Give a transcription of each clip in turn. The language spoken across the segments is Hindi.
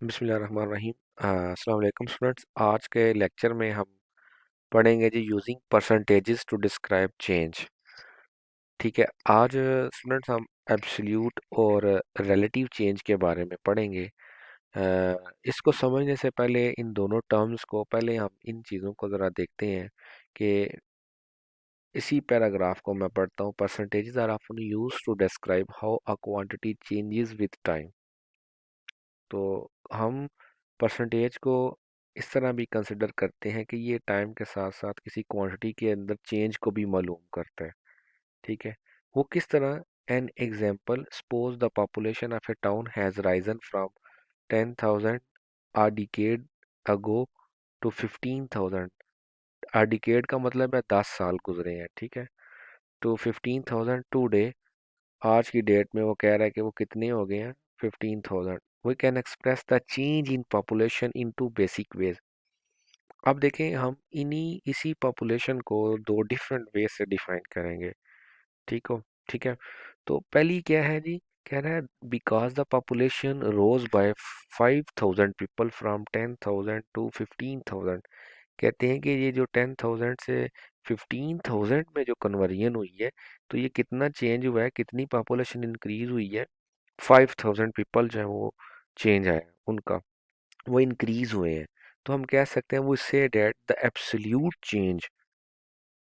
बिस्मिल्लाहिर्रहमानिर्रहीम। अस्सलाम वालेकुम स्टूडेंट्स। आज के लेक्चर में हम पढ़ेंगे जी using percentages to describe change. ठीक है, आज स्टूडेंट्स हम एब्सोल्यूट और रिलेटिव चेंज के बारे में पढ़ेंगे। इसको समझने से पहले इन दोनों टर्म्स को पहले हम इन चीज़ों को ज़रा देखते हैं कि इसी पैराग्राफ को मैं पढ़ता हूँ। Percentages are often used to describe how a quantity changes with time. तो हम परसेंटेज को इस तरह भी कंसिडर करते हैं कि ये टाइम के साथ साथ किसी क्वांटिटी के अंदर चेंज को भी मालूम करता है। ठीक है, वो किस तरह? An example, suppose the population of A town has Ryzen from 10,000 a decade ago to 15,000। a decade का मतलब है 10 साल गुजरे हैं। ठीक है, तो 15,000 टूडे, आज की डेट में वो कह रहा है कि वो कितने हो गए हैं? 15,000। We can express the change in population in two basic ways. अब देखें, हम इन्हीं इसी पॉपुलेशन को दो डिफरेंट वे से डिफाइन करेंगे। ठीक हो? ठीक है, तो पहली क्या है जी? कह रहा है because the population rose by 5,000 people from 10,000 to 15,000। कहते हैं कि ये जो 10,000 से 15,000 में जो कन्वर्जन हुई है, तो ये कितना चेंज हुआ है, कितनी पॉपुलेशन इंक्रीज हुई है? 5,000 पीपल जो है वो चेंज आया उनका, वो इंक्रीज हुए हैं। तो हम कह सकते हैं वो say that the absolute change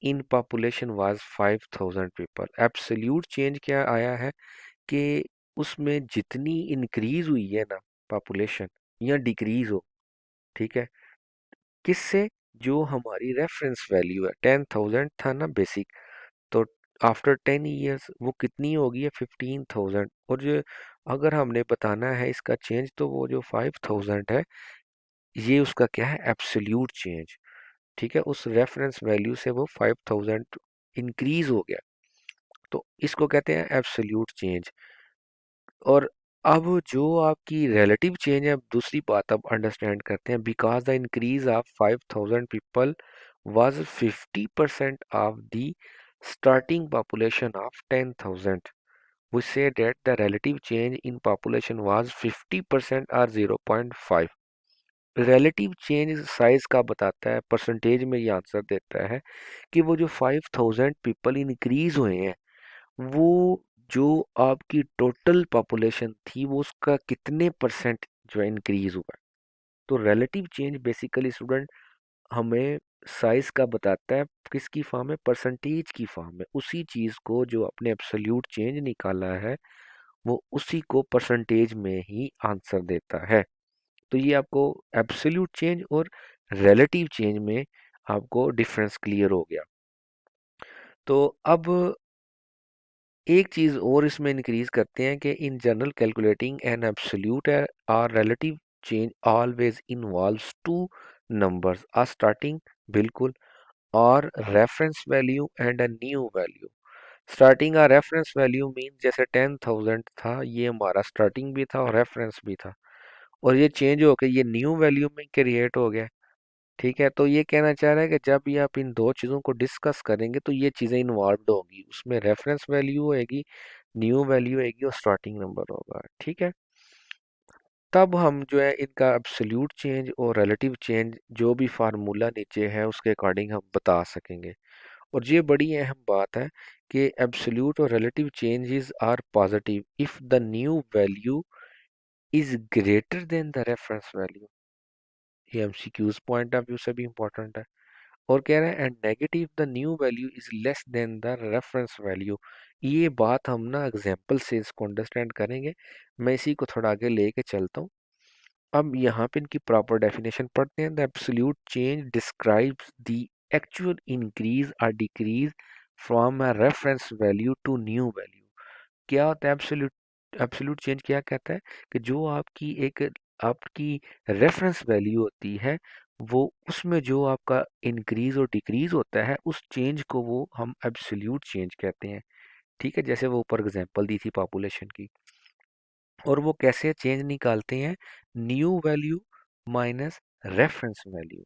in population was 5,000 people. Absolute change क्या आया है कि उसमें जितनी इंक्रीज हुई है ना पॉपुलेशन या डिक्रीज हो, ठीक है, किससे? जो हमारी रेफरेंस वैल्यू है 10,000 था ना बेसिक, तो आफ्टर 10 ईयर्स वो कितनी होगी है? 15,000। और जो अगर हमने बताना है इसका चेंज, तो वो जो 5,000 है, ये उसका क्या है? Absolute change. ठीक है, उस रेफरेंस वैल्यू से वो 5,000 इंक्रीज हो गया, तो इसको कहते हैं एब्सोल्यूट चेंज। और अब जो आपकी रिलेटिव चेंज है, अब दूसरी बात अब अंडरस्टैंड करते हैं। Because the increase of 5,000 people was 50% of the starting population of 10,000। we say that the relative change in population was 50% or 0.5। Relative change size का बताता है, परसेंटेज में ये आंसर देता है कि वो जो 5,000 पीपल इंक्रीज हुए हैं, वो जो आपकी टोटल पॉपुलेशन थी वो उसका कितने परसेंट जो है इंक्रीज हुआ है। तो रिलेटिव चेंज बेसिकली स्टूडेंट हमें साइज का बताता है, किसकी फॉर्म है? परसेंटेज की फॉर्म में। उसी चीज को जो अपने एब्सोल्यूट चेंज निकाला है, वो उसी को परसेंटेज में ही आंसर देता है। तो ये आपको एब्सोल्यूट चेंज और रिलेटिव चेंज में आपको डिफरेंस क्लियर हो गया। तो अब एक चीज और इसमें इंक्रीज करते हैं कि in general calculating an absolute और relative change always involves two numbers a starting, बिल्कुल, और reference value and a new value. Starting और रेफरेंस वैल्यू मीन जैसे 10,000 था, ये हमारा स्टार्टिंग भी था और रेफरेंस भी था, और ये चेंज होकर ये न्यू वैल्यू में क्रिएट हो गया। ठीक है, तो ये कहना चाह रहा है कि जब ये आप इन दो चीज़ों को डिस्कस करेंगे तो ये चीज़ें इन्वॉल्व होगी, उसमें रेफरेंस वैल्यू होएगी, न्यू वैल्यू होएगी और स्टार्टिंग नंबर होगा। ठीक है, तब हम जो है इनका एब्सोल्यूट चेंज और रिलेटिव चेंज जो भी फार्मूला नीचे है उसके अकॉर्डिंग हम बता सकेंगे। और ये बड़ी अहम बात है कि एब्सोल्यूट और relative changes are positive if the new value is greater than the reference value. ये एमसीक्यूज पॉइंट ऑफ व्यू से भी इंपॉर्टेंट है। और कह रहे हैं and negative the new value is less than the reference value. ये बात हम ना एग्जांपल से इसको अंडरस्टैंड करेंगे। मैं इसी को थोड़ा आगे लेके चलता हूँ। अब यहाँ पे इनकी प्रॉपर डेफिनेशन पढ़ते हैं। The absolute change describes the actual increase और decrease from a reference value to new value. क्या होता है एब्सोल्यूट? एब्सोल्यूट चेंज क्या कहता है कि जो आपकी रेफरेंस वैल्यू होती है, वो उसमें जो आपका इंक्रीज और डिक्रीज होता है, उस चेंज को वो हम एब्सोल्यूट चेंज कहते हैं। ठीक है, जैसे वो ऊपर एग्जांपल दी थी पॉपुलेशन की। और वो कैसे चेंज निकालते हैं? New value minus reference value.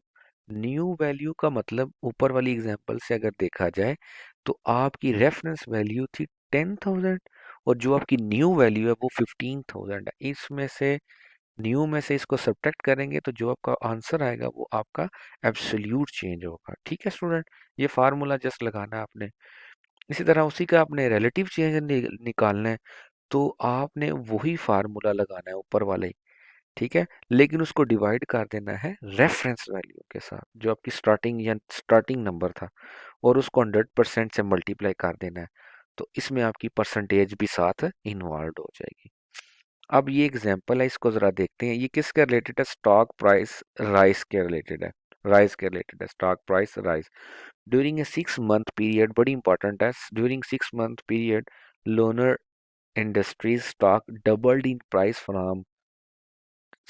New value का मतलब ऊपर वाली एग्जांपल से अगर देखा जाए, तो आपकी रेफरेंस वैल्यू थी 10,000 और जो आपकी न्यू वैल्यू है वो 15,000 है। इसमें से न्यू में से इसको सब्ट्रैक्ट करेंगे तो जो आपका आंसर आएगा वो आपका एब्सोल्यूट चेंज होगा। ठीक है स्टूडेंट, ये फार्मूला जस्ट लगाना है आपने। इसी तरह उसी का आपने रिलेटिव चेंज निकालना है, तो आपने वही फार्मूला लगाना है ऊपर वाले ही। ठीक है, लेकिन उसको डिवाइड कर देना है रेफरेंस वैल्यू के साथ जो आपकी स्टार्टिंग या स्टार्टिंग नंबर था, और उसको 100% से मल्टीप्लाई कर देना है। तो इसमें आपकी परसेंटेज भी साथ इन्वॉल्व हो जाएगी। अब ये एग्जांपल है, इसको जरा देखते हैं। ये किसके रिलेटेड है? स्टॉक प्राइस राइस के रिलेटेड है। राइस के रिलेटेड है, stock price rise. During a 6 month period, बड़ी इंपॉर्टेंट है, during 6 month period Lonner industries stock doubled in price from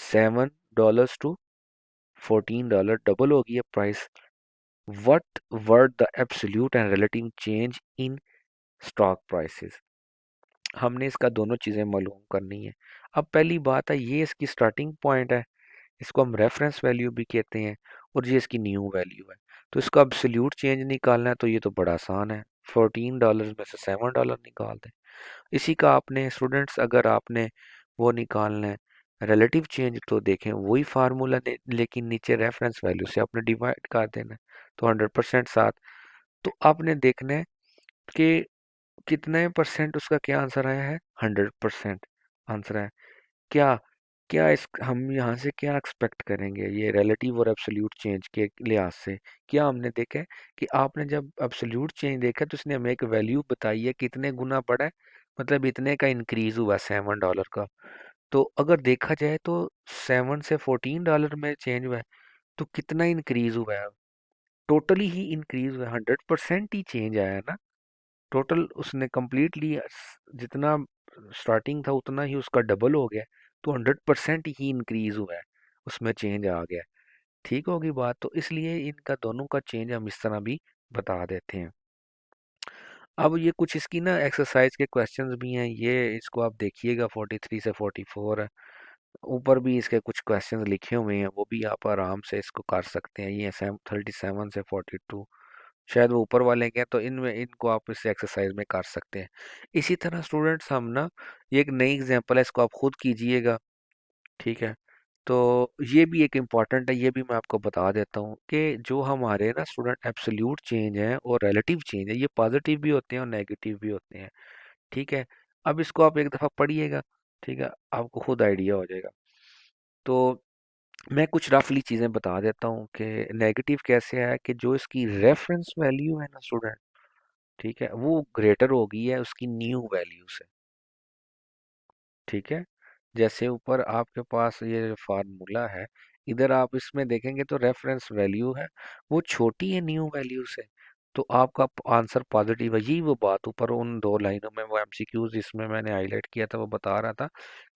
$7 to $14। Double हो गई है price. What were the absolute and relative change in stock prices? हमने इसका दोनों चीज़ें मालूम करनी है। अब पहली बात है, ये इसकी स्टार्टिंग पॉइंट है, इसको हम रेफरेंस वैल्यू भी कहते हैं, और ये इसकी न्यू वैल्यू है। तो इसका एब्सोल्यूट चेंज निकालना है तो ये तो बड़ा आसान है, $14 में से $7 निकाल दें। इसी का आपने स्टूडेंट्स, अगर आपने वो निकालना है रिलेटिव चेंज, तो देखें वही फार्मूला लेकिन नीचे रेफरेंस वैल्यू से आपने डिवाइड कर देना है, तो 100% साथ। तो आपने देखना है कि कितने परसेंट उसका क्या आंसर आया है, 100% आंसर है। क्या क्या इस हम यहाँ से क्या एक्सपेक्ट करेंगे ये रिलेटिव और एब्सोल्यूट चेंज के लिहाज से? क्या हमने देखा है कि आपने जब एब्सोल्यूट चेंज देखा तो उसने हमें एक वैल्यू बताई है कितने गुना बढ़ा है, मतलब इतने का इंक्रीज हुआ $7 का। तो अगर देखा जाए तो 7 से $14 में चेंज हुआ है, तो कितना इंक्रीज हुआ है? टोटली ही इंक्रीज हुआ है, 100% ही चेंज आया है ना। टोटल उसने कम्प्लीटली जितना स्टार्टिंग था उतना ही उसका डबल हो गया, तो 100% ही इंक्रीज हुआ है, उसमें चेंज आ गया। ठीक होगी बात, तो इसलिए इनका दोनों का चेंज हम इस तरह भी बता देते हैं। अब ये कुछ इसकी ना एक्सरसाइज के क्वेश्चंस भी हैं, ये इसको आप देखिएगा, 43 से 44 है। ऊपर भी इसके कुछ क्वेश्चंस लिखे हुए हैं, वो भी आप आराम से इसको कर सकते हैं। ये 37 से 42 शायद वो ऊपर वाले के हैं, तो इनमें इनको आप इस एक्सरसाइज में कर सकते हैं। इसी तरह स्टूडेंट्स हम ना, ये एक नई एग्जांपल है, इसको आप खुद कीजिएगा। ठीक है, तो ये भी एक इम्पॉर्टेंट है, ये भी मैं आपको बता देता हूँ कि जो हमारे ना स्टूडेंट एब्सोल्यूट चेंज है और रिलेटिव चेंज है, ये पॉजिटिव भी होते हैं और नेगेटिव भी होते हैं। ठीक है, अब इसको आप एक दफ़ा पढ़िएगा, ठीक है, आपको खुद आइडिया हो जाएगा। तो मैं कुछ रफली चीज़ें बता देता हूँ कि नेगेटिव कैसे है, कि जो इसकी रेफरेंस वैल्यू है ना स्टूडेंट, ठीक है, वो ग्रेटर हो गई है उसकी न्यू वैल्यू से। ठीक है, जैसे ऊपर आपके पास ये फार्मूला है, इधर आप इसमें देखेंगे तो रेफरेंस वैल्यू है वो छोटी है न्यू वैल्यू से, तो आपका आंसर पॉजिटिव है। यही वो बात ऊपर उन दो लाइनों में, वो एमसीक्यूज जिसमें मैंने हाईलाइट किया था, वो बता रहा था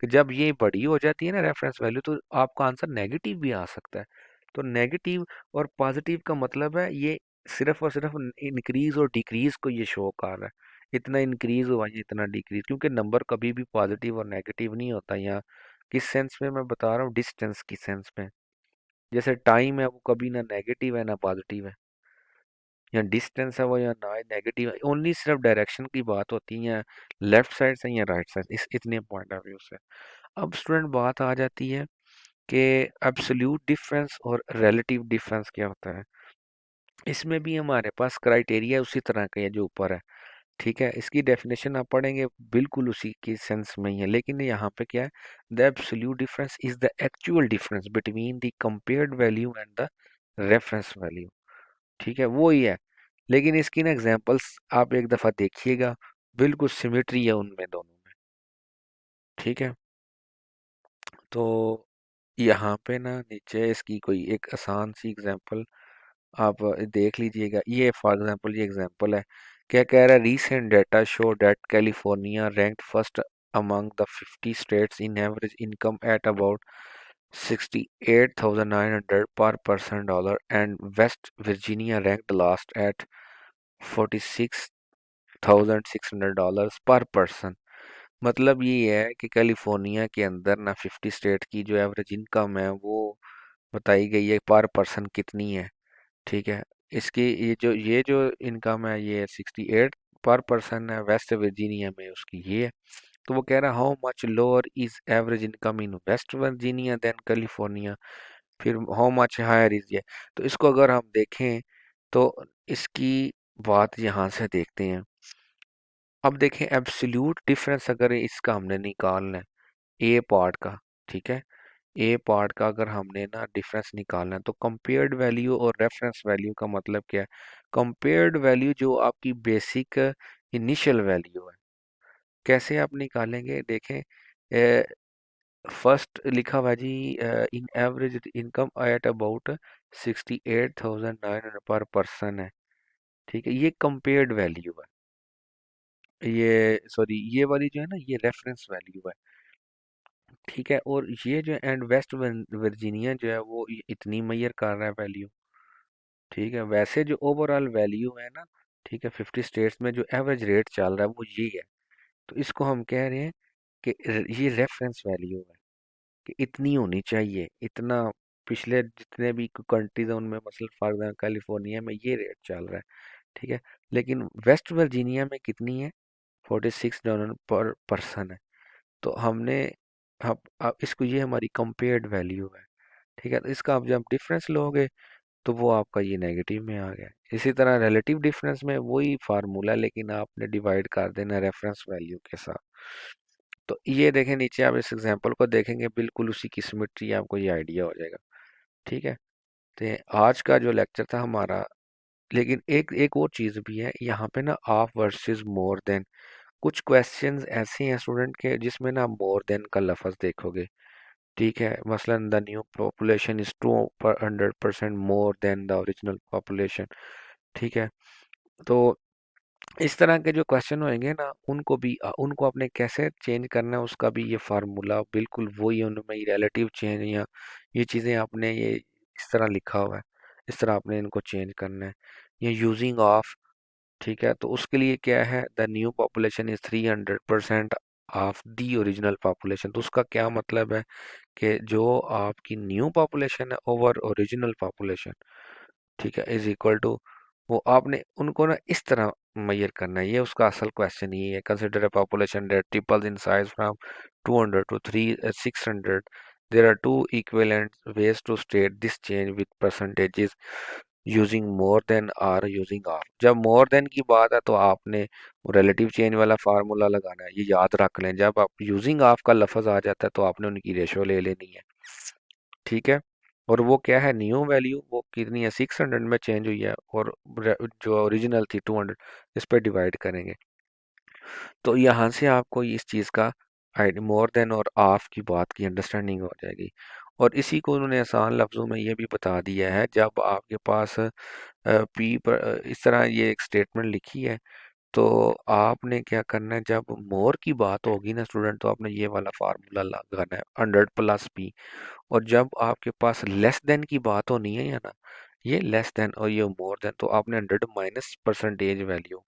कि जब ये बड़ी हो जाती है ना रेफरेंस वैल्यू, तो आपका आंसर नेगेटिव भी आ सकता है। तो नेगेटिव और पॉजिटिव का मतलब है ये सिर्फ और सिर्फ इंक्रीज और डिक्रीज को ये शो कर रहा है, इतना इंक्रीज हुआ या इतना डिक्रीज, क्योंकि नंबर कभी भी पॉजिटिव और नेगेटिव नहीं होता यहाँ। किस सेंस में मैं बता रहा हूँ? डिस्टेंस की सेंस में। जैसे टाइम है वो कभी ना नेगेटिव है ना पॉजिटिव है, या डिस्टेंस है वो या ना नेगेटिव है, ओनली सिर्फ डायरेक्शन की बात होती है, लेफ्ट साइड से या राइट साइड, इस इतने पॉइंट ऑफ व्यू से। अब स्टूडेंट बात आ जाती है कि एब्सोल्यूट डिफरेंस और रिलेटिव डिफरेंस क्या होता है। इसमें भी हमारे पास क्राइटेरिया उसी तरह का है जो ऊपर है। ठीक है, इसकी डेफिनेशन आप पढ़ेंगे बिल्कुल उसी के सेंस में ही है, लेकिन यहाँ पे क्या है, the absolute difference is the actual difference between the compared value and the reference value. ठीक है, वो ही है, लेकिन इसकी ना एग्जांपल्स आप एक दफ़ा देखिएगा, बिल्कुल सिमिट्री है उनमें दोनों में। ठीक है, तो यहाँ पे ना नीचे इसकी कोई एक आसान सी एग्जांपल आप देख लीजिएगा। ये फॉर एग्जांपल ये एग्जांपल है, क्या कह रहा है, recent data show that California ranked first among the 50 states in average income at about 68,900 per person dollar, and West Virginia ranked last at $46,600 per person। मतलब ये है कि कैलिफोर्निया के अंदर ना 50 स्टेट की जो एवरेज इनकम है वो बताई गई है पर पर्सन कितनी है। ठीक है, इसकी ये जो इनकम है ये 68 पर पर्सन है, वेस्ट वर्जीनिया में उसकी ये है। तो वो कह रहा है how much lower is average income in West Virginia than California, फिर हाउ मच हायर इज ये। तो इसको अगर हम देखें तो इसकी बात यहाँ से देखते हैं। अब देखें एब्सोल्यूट डिफरेंस अगर इसका हमने निकालना है ए पार्ट का, ठीक है, ए पार्ट का अगर हमने ना डिफरेंस निकालना है तो कंपेयर्ड वैल्यू और रेफरेंस वैल्यू का मतलब क्या है। कंपेयर्ड वैल्यू जो आपकी बेसिक इनिशियल वैल्यू है, कैसे आप निकालेंगे देखें। फर्स्ट लिखा हुआ है जी in average income at about 68,900 per person है, ठीक है, ये कंपेयर्ड वैल्यू है। ये सॉरी ये वाली जो है ना ये रेफरेंस वैल्यू है, ठीक है। और ये जो एंड वेस्ट वर्जीनिया जो है वो इतनी मैयर कर रहा है वैल्यू, ठीक है। वैसे जो ओवरऑल वैल्यू है ना, ठीक है, 50 स्टेट्स में जो एवरेज रेट चल रहा है वो ये है। तो इसको हम कह रहे हैं कि ये रेफरेंस वैल्यू है कि इतनी होनी चाहिए, इतना। पिछले जितने भी कंट्रीज हैं उनमें मसलन फॉर एग्जाम्पल कैलिफोर्निया में ये रेट चल रहा है, ठीक है। लेकिन वेस्ट वर्जीनिया में कितनी है, $46 पर पर्सन है। तो हमने अब इसको ये हमारी कंपेयर्ड वैल्यू है, ठीक है। तो इसका आप जब डिफरेंस लोगे तो वो आपका ये नेगेटिव में आ गया। इसी तरह रिलेटिव डिफरेंस में वही फार्मूला, लेकिन आपने डिवाइड कर देना रेफरेंस वैल्यू के साथ। तो ये देखें नीचे आप इस एग्जांपल को देखेंगे बिल्कुल उसी की सिमेट्री आपको ये आइडिया हो जाएगा, ठीक है। तो आज का जो लेक्चर था हमारा, लेकिन एक एक और चीज़ भी है यहाँ पे ना, ऑफ वर्सेस मोर देन। कुछ क्वेश्चंस ऐसे हैं स्टूडेंट के जिसमें ना मोर देन का लफ्ज़ देखोगे, ठीक है। मसलन the new population is 200% more than the original population, ठीक है। तो इस तरह के जो क्वेश्चन होंगे ना उनको भी उनको आपने कैसे चेंज करना है उसका भी ये फार्मूला बिल्कुल वही है। उनमें रिलेटिव चेंज या ये चीज़ें आपने ये इस तरह लिखा हुआ है, इस तरह आपने इनको चेंज करना है। ये यूजिंग ऑफ, ठीक है। तो उसके लिए क्या है, the new population is 300% of the original population. तो उसका क्या मतलब है कि जो आपकी न्यू पॉपुलेशन है ओवर ओरिजिनल पॉपुलेशन, ठीक है, इज इक्वल टू, वो आपने उनको ना इस तरह मैयर करना है। ये उसका असल क्वेश्चन ही है। Consider a population that triples in size from 200 to 600। There are two equivalent ways to state this change with percentages using more than और यूजिंग ऑफ। जब मोर देन की बात है तो आपने रिलेटिव चेंज वाला फार्मूला लगाना है, ये याद रख लें। जब आप यूजिंग ऑफ का लफ्ज आ जाता है तो आपने उनकी रेशो ले लेनी है, ठीक है। और वो क्या है, न्यू वैल्यू वो कितनी है, 600 में चेंज हुई है, और जो ओरिजिनल थी 200, इस पर डिवाइड करेंगे। तो यहाँ से आपको इस चीज़ का मोर देन और ऑफ की बात की अंडरस्टैंडिंग हो जाएगी। और इसी को उन्होंने आसान लफ्ज़ों में ये भी बता दिया है, जब आपके पास पी पर इस तरह ये एक स्टेटमेंट लिखी है तो आपने क्या करना है, जब मोर की बात होगी ना स्टूडेंट तो आपने ये वाला फार्मूला लगाना है 100 + p। और जब आपके पास लेस देन की बात होनी है या ना, ये लेस देन और ये मोर देन, तो आपने 100 माइनस परसेंटेज वैल्यू,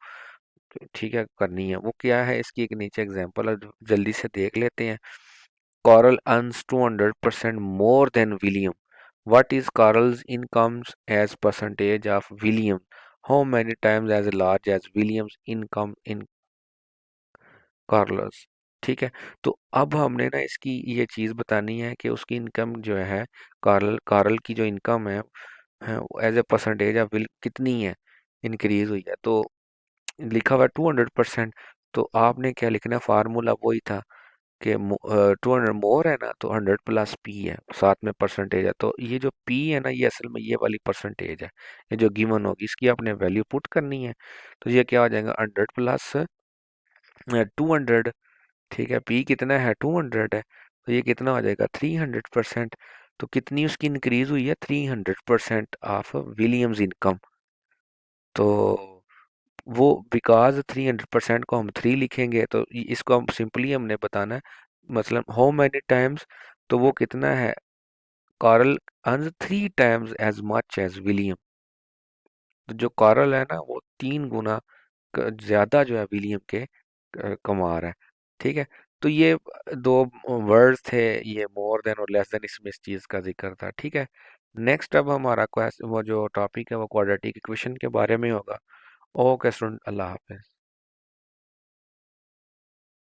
ठीक है, करनी है। वो क्या है, इसकी एक नीचे एग्जांपल है, जल्दी से देख लेते हैं। Carl earns 200% more than William. What is Carl's incomes as percentage of William? How many times as large as William's income in Carlos? ठीक है। तो अब हमने ना इसकी ये चीज़ बतानी है कि उसकी इनकम जो है, कार्ल कार्ल की जो इनकम है as a percentage of Will कितनी है, इंक्रीज हुई है। तो लिखा हुआ 200%। तो आपने क्या लिखना है, फार्मूला वही था कि 200 मोर है ना तो 100 + p है, साथ में परसेंटेज है। तो ये जो p है ना ये असल में ये वाली परसेंटेज है, ये जो गिवन होगी इसकी आपने वैल्यू पुट करनी है। तो ये क्या हो जाएगा, 100 + 200, ठीक है। p कितना है, 200 है, तो ये कितना हो जाएगा, 300%। तो कितनी उसकी इंक्रीज हुई है, 300% ऑफ विलियम्स इनकम। तो वो बिकॉज 300% को हम 3 लिखेंगे तो इसको हम सिंपली हमने बताना है, मतलब हाउ मैनी टाइम्स, तो वो कितना है, Carl earns 3 times as much as William. तो जो कार्ल है ना वो 3 गुना ज्यादा जो है विलियम के कमा रहा है, ठीक है। तो ये दो वर्ड्स थे, ये मोर देन और लेस देन, इसमें इस चीज का जिक्र था, ठीक है। नेक्स्ट अब हमारा क्वेश्चन वो जो टॉपिक है वो क्वाड्रेटिक इक्वेशन के बारे में होगा। ओके स्टूडेंट, अल्लाह हाफिज।